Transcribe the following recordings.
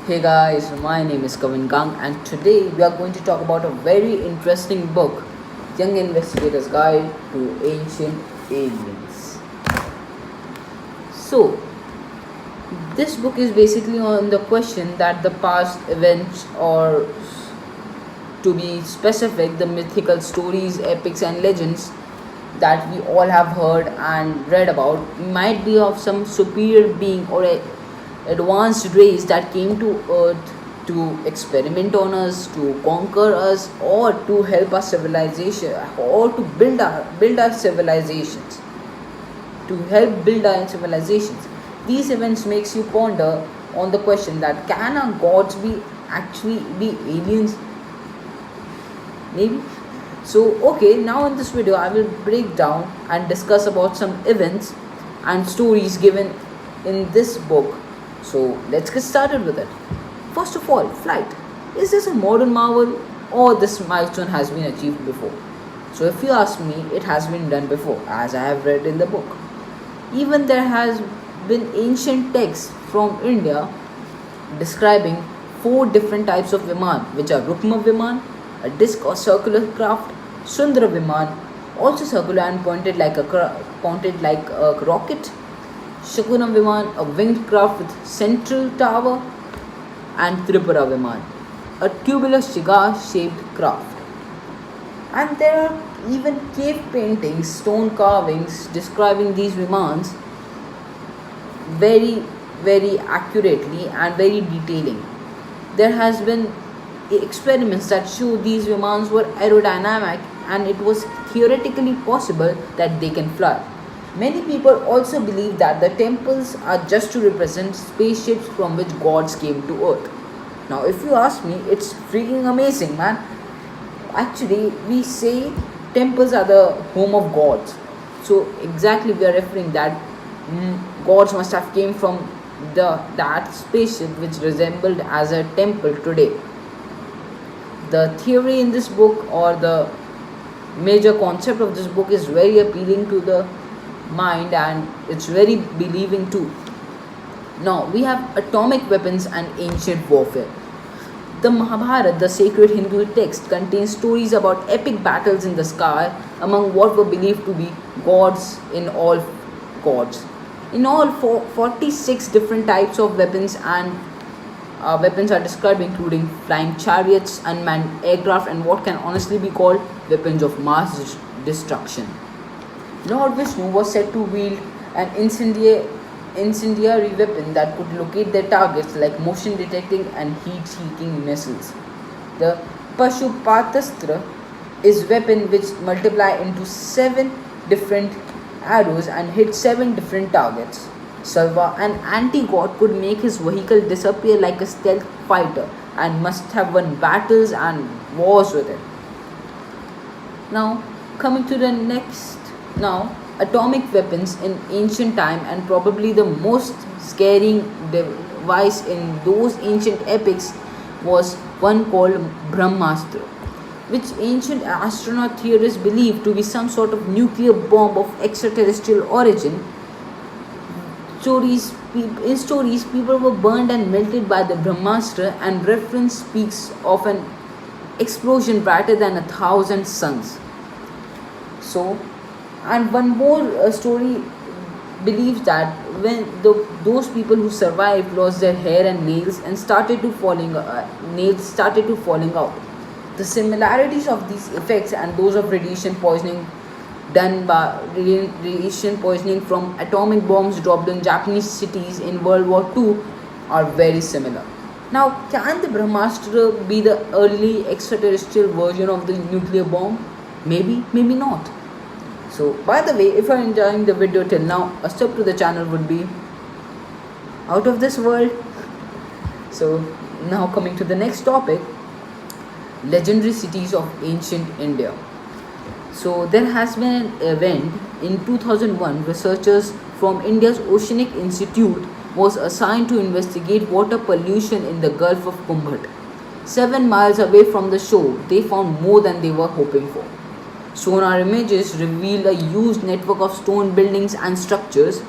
Hey guys, my name is Kavin Gang, and today we are going to talk about a very interesting book, Young Investigator's Guide to Ancient Aliens. So, this book is basically on the question that the past events, or to be specific, the mythical stories, epics, and legends that we all have heard and read about might be of some superior being or a advanced race that came to earth to experiment on us, to conquer us, or to help our civilization, or to build our civilizations, to help build our civilizations. These events makes you ponder on the question that can our gods be actually be aliens? Maybe. So okay, now in this video I will break down and discuss about some events and stories given in this book. So let's get started with it. First of all, flight. Is this a modern marvel, or this milestone has been achieved before? So if you ask me, it has been done before, as I have read in the book. Even there has been ancient texts from India describing four different types of Viman, which are Rukma Viman, a disc or circular craft, Sundara Viman, also circular and pointed like a rocket, Shakuna Viman, a winged craft with central tower, and Tripura Viman, a tubular cigar shaped craft. And there are even cave paintings, stone carvings describing these Vimans very, very accurately and very detailing. There has been experiments that show these Vimans were aerodynamic and it was theoretically possible that they can fly. Many people also believe that the temples are just to represent spaceships from which gods came to earth. Now, if you ask me, it's freaking amazing, man. Actually, we say temples are the home of gods. So, exactly, we are referring that gods must have came from that spaceship which resembled as a temple today. The theory in this book, or the major concept of this book, is very appealing to the mind and it's very believing too. Now we have atomic weapons and ancient warfare. The Mahabharata, the sacred Hindu text, contains stories about epic battles in the sky among what were believed to be gods in all gods. In all, 46 different types of weapons and weapons are described, including flying chariots, unmanned aircraft, and what can honestly be called weapons of mass destruction. Lord Vishnu was said to wield an incendiary weapon that could locate their targets, like motion detecting and heat seeking missiles. The Pashupatastra is weapon which multiply into 7 different arrows and hit 7 different targets. Salva, an anti-god, could make his vehicle disappear like a stealth fighter and must have won battles and wars with it. Now, coming to the next. Now, atomic weapons in ancient time, and probably the most scaring device in those ancient epics, was one called Brahmastra, which ancient astronaut theorists believe to be some sort of nuclear bomb of extraterrestrial origin. In stories, people were burned and melted by the Brahmastra, and reference speaks of an explosion brighter than 1,000 suns. So, and one more story believes that when those people who survived lost their hair and nails and nails started to falling out. The similarities of these effects and those of radiation poisoning from atomic bombs dropped in Japanese cities in World War II are very similar. Now, can the Brahmastra be the early extraterrestrial version of the nuclear bomb? Maybe, maybe not. So, by the way, if you are enjoying the video till now, a sub to the channel would be out of this world. So, now coming to the next topic, legendary cities of ancient India. So, there has been an event in 2001. Researchers from India's Oceanic Institute was assigned to investigate water pollution in the Gulf of Kumbhat. 7 miles away from the shore, they found more than they were hoping for. Sonar images reveal a huge network of stone buildings and structures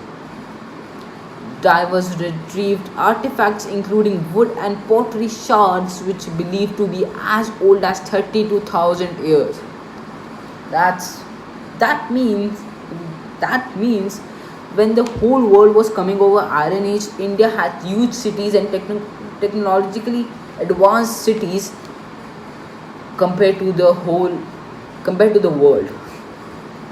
divers retrieved artifacts including wood and pottery shards which believed to be as old as 32,000 years. That's that means that means when the whole world was coming over Iron Age, India had huge cities and technologically advanced cities compared to the whole compared to the world.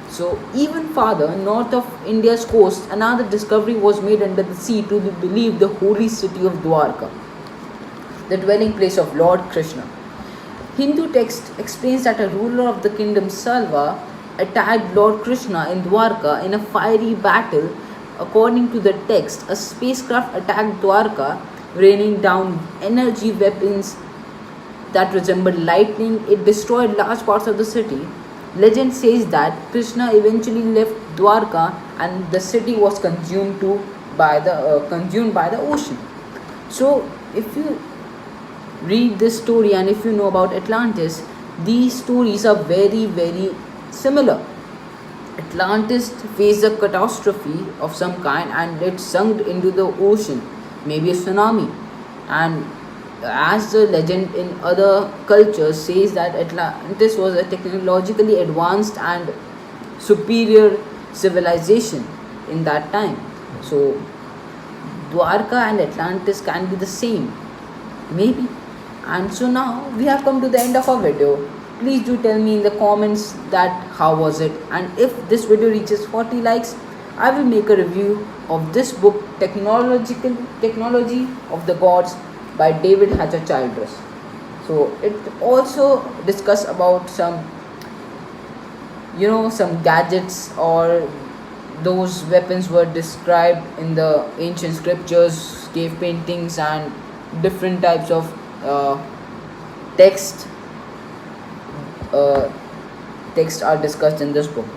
So even farther north of India's coast, another discovery was made under the sea to be believed the holy city of Dwarka, the dwelling place of Lord Krishna. Hindu text explains that a ruler of the kingdom Salva attacked Lord Krishna in Dwarka in a fiery battle. According to the text, a spacecraft attacked Dwarka, raining down energy weapons that resembled lightning. It destroyed large parts of the city. Legend says that Krishna eventually left Dwarka and the city was consumed by the ocean. So, if you read this story and if you know about Atlantis, these stories are very, very similar. Atlantis faced a catastrophe of some kind and it sunk into the ocean, maybe a tsunami. And as the legend in other cultures says that Atlantis was a technologically advanced and superior civilization in that time. So Dwarka and Atlantis can be the same, maybe. And so now we have come to the end of our video. Please do tell me in the comments that how was it, and if this video reaches 40 likes, I will make a review of this book, Technology of the Gods by David Hatcher Childress. So it also discuss about some some gadgets or those weapons were described in the ancient scriptures, cave paintings, and different types of text uh, text are discussed in this book.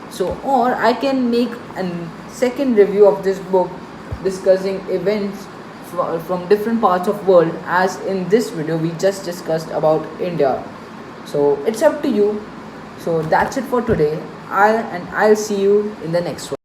So or I can make a second review of this book discussing events from different parts of world, as in this video we just discussed about India. So it's up to you. So that's it for today. I'll see you in the next one.